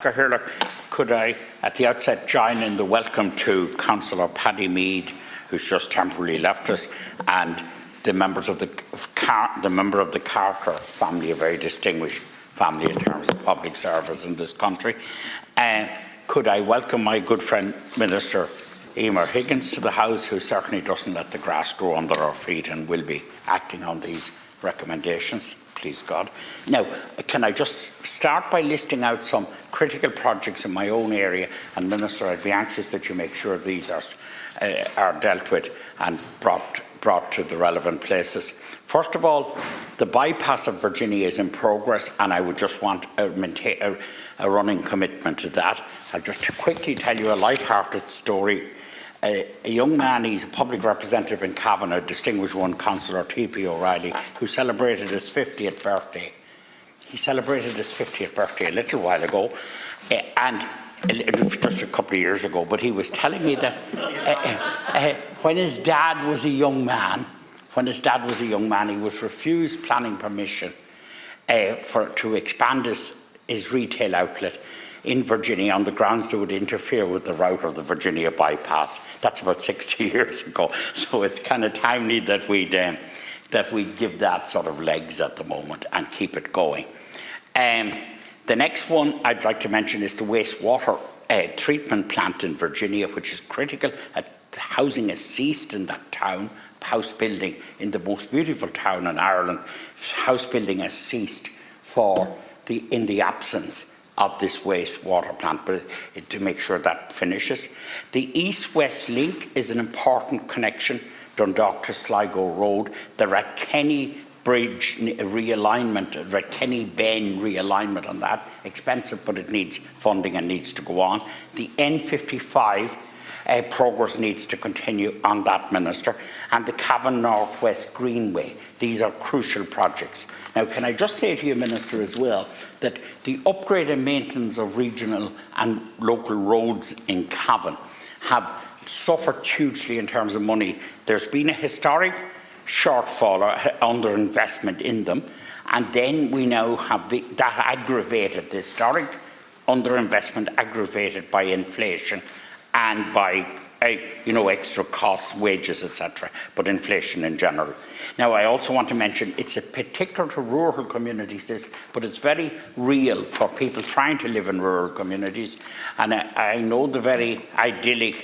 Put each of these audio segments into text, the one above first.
Could I, at the outset, join in the welcome to Councillor Paddy Mead, who's just temporarily left us, and the members of the Carter family, a very distinguished family in terms of public service in this country. Could I welcome my good friend Minister Emer Higgins to the House, who certainly doesn't let the grass grow under our feet and will be acting on these recommendations, please God. Now, can I just start by listing out some critical projects in my own area, and Minister, I'd be anxious that you make sure these are dealt with and brought to the relevant places. First of all, the bypass of Virginia is in progress, and I would just want a running commitment to that. I'll just quickly tell you a light-hearted story. A young man, he's a public representative in Cavan, a distinguished one, Councillor T.P. O'Reilly, who celebrated his 50th birthday. He celebrated his 50th birthday a little while ago, and just a couple of years ago, but he was telling me that when his dad was a young man, he was refused planning permission to expand his retail outlet in Virginia on the grounds that would interfere with the route of the Virginia bypass. That's about 60 years ago. So it's kind of timely that we give that sort of legs at the moment and keep it going. The next one I'd like to mention is the wastewater treatment plant in Virginia, which is critical. Housing has ceased in that town. House building in the most beautiful town in Ireland. House building has ceased in the absence of this wastewater plant, but to make sure that finishes. The East-West link is an important connection, Dundalk to Sligo Road. The Rathkenny Bridge realignment, Rathkenny Ben realignment on that, expensive, but it needs funding and needs to go on. The N55 progress needs to continue on that, Minister, and the Cavan Northwest Greenway. These are crucial projects. Now, can I just say to you, Minister, as well, that the upgrade and maintenance of regional and local roads in Cavan have suffered hugely in terms of money. There's been a historic shortfall or underinvestment in them, and then we now have that aggravated, the historic underinvestment aggravated by inflation and by extra costs, wages, etc., but inflation in general. Now, I also want to mention, it's a particular to rural communities, but it's very real for people trying to live in rural communities. And I know the very idyllic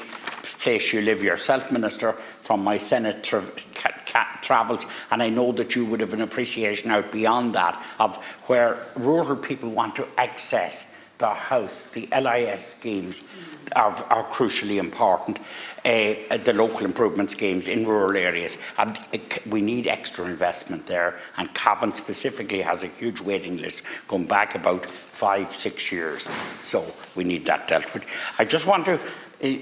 place you live yourself, Minister, from my Senate travels, and I know that you would have an appreciation out beyond that of where rural people want to access the house. The LIS schemes are crucially important, the local improvement schemes in rural areas, and we need extra investment there, and Cavan specifically has a huge waiting list going back about 5-6 years, so we need that dealt with. I just want to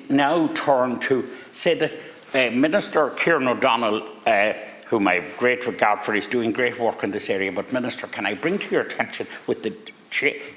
now turn to say that Minister Kieran O'Donnell, whom I have great regard for, is doing great work in this area, but Minister, can I bring to your attention with the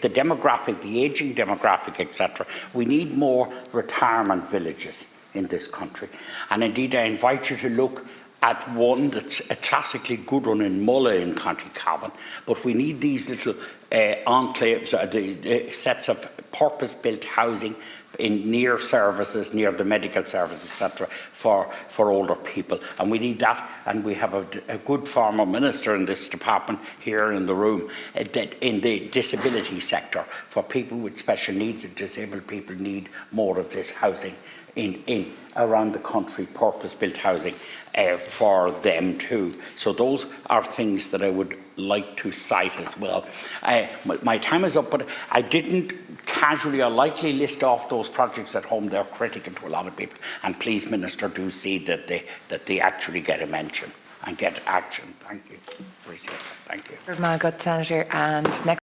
demographic, the ageing demographic, etc. We need more retirement villages in this country. And indeed, I invite you to look at one that's a classically good one in Mulla in County Cavan. But we need these little enclaves, the sets of purpose-built housing in near services, near the medical services, etc., for older people. And we need that, and we have a good former minister in this department here in the room, that in the disability sector, for people with special needs and disabled people need more of this housing in around the country, purpose-built housing for them too. So those are things that I would like to cite as well. My time is up, but I didn't casually or lightly list off those projects at home. They're critical to a lot of people, and please, Minister, do see that they actually get a mention and get action. Thank you. Appreciate it. Thank you. My good Senator, and next.